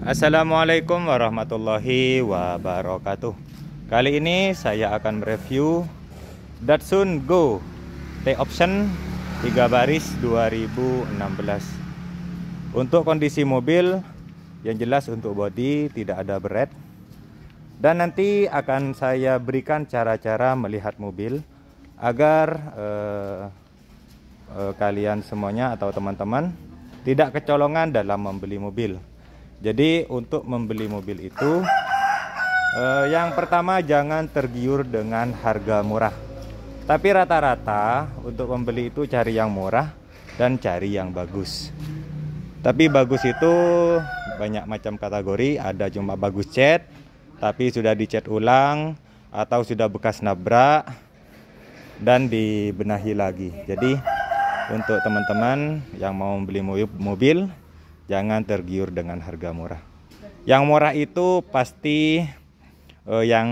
Assalamualaikum warahmatullahi wabarakatuh. Kali ini saya akan mereview Datsun Go T-Option 3 baris 2016. Untuk kondisi mobil, yang jelas untuk bodi tidak ada berat. Dan nanti akan saya berikan cara-cara melihat mobil agar kalian semuanya atau teman-teman tidak kecolongan dalam membeli mobil. Jadi untuk membeli mobil itu yang pertama jangan tergiur dengan harga murah. Tapi rata-rata untuk membeli itu cari yang murah dan cari yang bagus. Tapi bagus itu banyak macam kategori, ada cuma bagus cat, tapi sudah dicat ulang atau sudah bekas nabrak dan dibenahi lagi. Jadi untuk teman-teman yang mau membeli mobil, jangan tergiur dengan harga murah. Yang murah itu pasti yang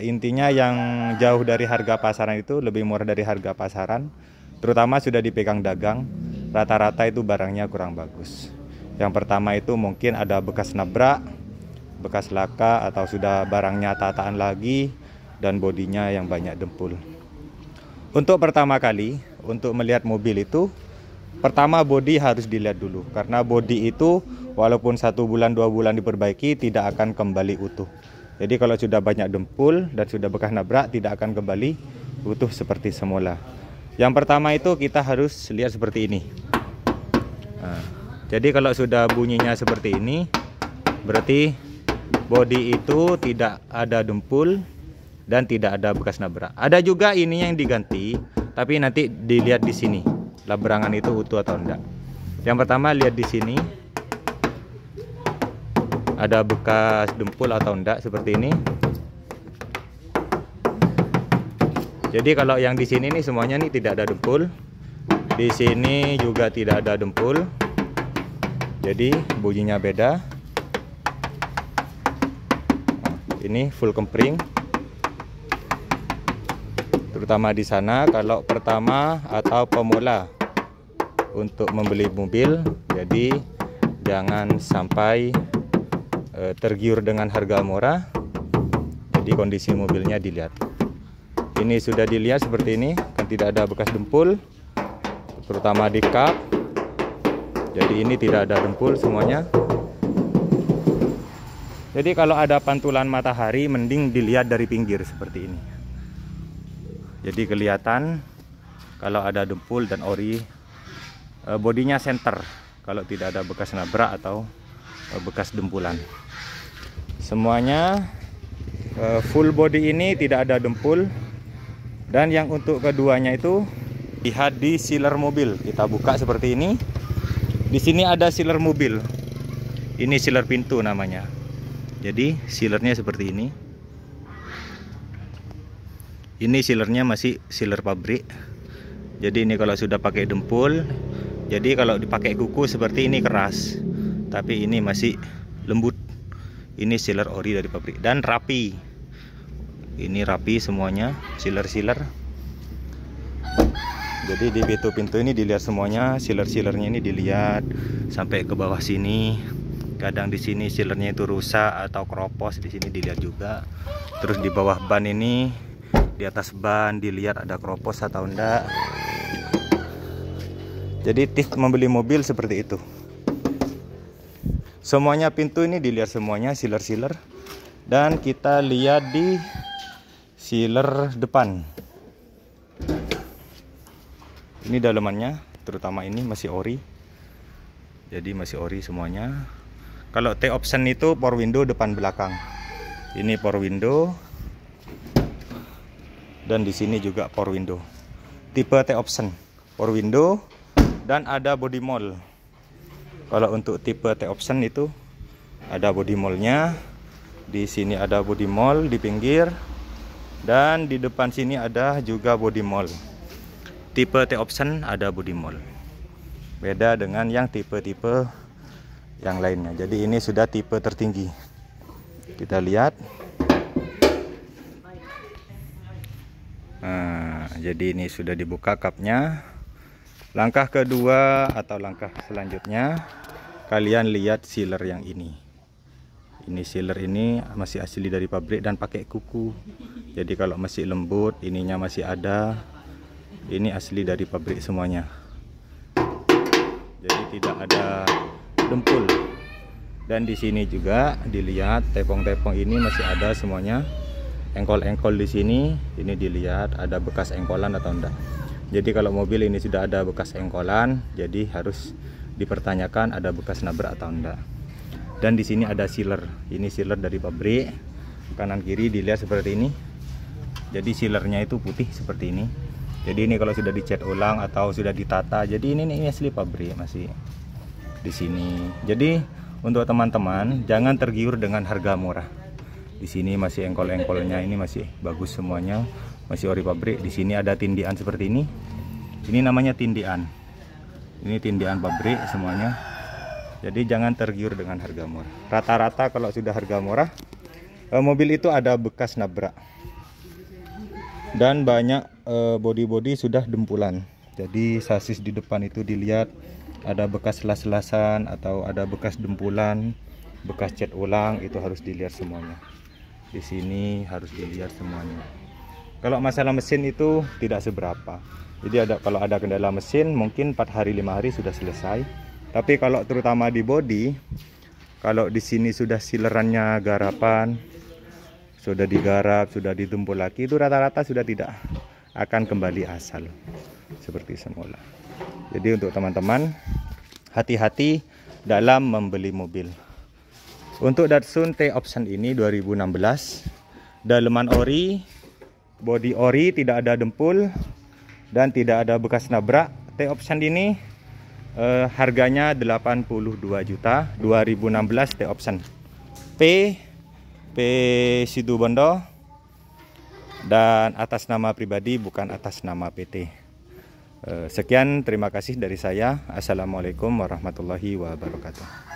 intinya yang jauh dari harga pasaran itu lebih murah dari harga pasaran. Terutama sudah dipegang dagang, rata-rata itu barangnya kurang bagus. Yang pertama itu mungkin ada bekas nabrak, bekas laka, atau sudah barangnya tataan lagi dan bodinya yang banyak dempul. Untuk pertama kali untuk melihat mobil itu, pertama bodi harus dilihat dulu, karena bodi itu walaupun 1 bulan 2 bulan diperbaiki tidak akan kembali utuh. Jadi kalau sudah banyak dempul dan sudah bekas nabrak tidak akan kembali utuh seperti semula. Yang pertama itu kita harus lihat seperti ini. Jadi kalau sudah bunyinya seperti ini, berarti bodi itu tidak ada dempul dan tidak ada bekas nabrak. Ada juga ininya yang diganti, tapi nanti dilihat di sini laberangan itu utuh atau enggak. Yang pertama lihat di sini ada bekas dempul atau enggak seperti ini. Jadi kalau yang di sini nih semuanya nih tidak ada dempul. Di sini juga tidak ada dempul. Jadi bunyinya beda. Ini full kempring. Terutama di sana kalau pertama atau pemula untuk membeli mobil, jadi jangan sampai tergiur dengan harga murah. Jadi kondisi mobilnya dilihat. Ini sudah dilihat seperti ini, kan tidak ada bekas dempul, terutama di kap. Jadi ini tidak ada dempul semuanya. Jadi kalau ada pantulan matahari mending dilihat dari pinggir seperti ini. Jadi kelihatan kalau ada dempul dan ori. Bodinya center kalau tidak ada bekas nabrak atau bekas dempulan. Semuanya full body ini tidak ada dempul. Dan yang untuk keduanya itu lihat di sealer mobil. Kita buka seperti ini. Di sini ada sealer mobil. Ini sealer pintu namanya. Jadi sealernya seperti ini. Ini sealernya masih sealer pabrik. Jadi ini kalau sudah pakai dempul, jadi kalau dipakai kuku seperti ini keras, tapi ini masih lembut. Ini sealer ori dari pabrik dan rapi. Ini rapi semuanya, sealer. Jadi di pintu ini dilihat semuanya, sealernya ini dilihat sampai ke bawah sini. Kadang di sini sealernya itu rusak atau keropos, di sini dilihat juga. Terus di bawah ban ini, di atas ban dilihat ada keropos atau enggak. Jadi tips membeli mobil seperti itu. Semuanya pintu ini dilihat semuanya sealer. Dan kita lihat di sealer depan. Ini dalamannya, terutama ini masih ori. Jadi masih ori semuanya. Kalau T-Option itu power window depan belakang. Ini power window. Dan di sini juga power window. Tipe T-Option power window. Dan ada body mold. Kalau untuk tipe T-Option itu ada body moldnya. Di sini ada body mold di pinggir. Dan di depan sini ada juga body mold. Tipe T-Option ada body mold. Beda dengan yang tipe-tipe yang lainnya. Jadi ini sudah tipe tertinggi. Kita lihat. Nah, jadi ini sudah dibuka kapnya. Langkah kedua atau langkah selanjutnya, kalian lihat sealer yang ini. Ini sealer ini masih asli dari pabrik dan pakai kuku. Jadi kalau masih lembut, ininya masih ada. Ini asli dari pabrik semuanya. Jadi tidak ada dempul. Dan di sini juga dilihat tepong-tepong ini masih ada semuanya. Engkol-engkol di sini, ini dilihat ada bekas engkolan atau enggak. Jadi kalau mobil ini sudah ada bekas engkolan, jadi harus dipertanyakan ada bekas nabrak atau enggak. Dan di sini ada sealer. Ini sealer dari pabrik. Kanan kiri dilihat seperti ini. Jadi sealernya itu putih seperti ini. Jadi ini kalau sudah dicat ulang atau sudah ditata, jadi ini asli pabrik masih di sini. Jadi untuk teman-teman jangan tergiur dengan harga murah. Di sini masih engkol-engkolnya, ini masih bagus semuanya, masih ori pabrik. Di sini ada tindian seperti ini. Ini namanya tindian. Ini tindian pabrik semuanya. Jadi jangan tergiur dengan harga murah. Rata-rata kalau sudah harga murah, mobil itu ada bekas nabrak. Dan banyak bodi-bodi sudah dempulan. Jadi sasis di depan itu dilihat ada bekas las-lasan atau ada bekas dempulan, bekas cat ulang, itu harus dilihat semuanya. Di sini harus dilihat semuanya. Kalau masalah mesin itu tidak seberapa. Jadi kalau ada kendala mesin mungkin 4 hari 5 hari sudah selesai. Tapi kalau terutama di bodi, kalau di sini sudah silerannya garapan, sudah digarap, sudah ditumpul lagi, itu rata-rata sudah tidak akan kembali asal seperti semula. Jadi untuk teman-teman hati-hati dalam membeli mobil. Untuk Datsun T-Option ini 2016, daleman ori, bodi ori, tidak ada dempul dan tidak ada bekas nabrak. T-Option ini harganya 82 juta 2016 T-Option. P Situbondo dan atas nama pribadi, bukan atas nama PT. Sekian, terima kasih dari saya. Assalamualaikum warahmatullahi wabarakatuh.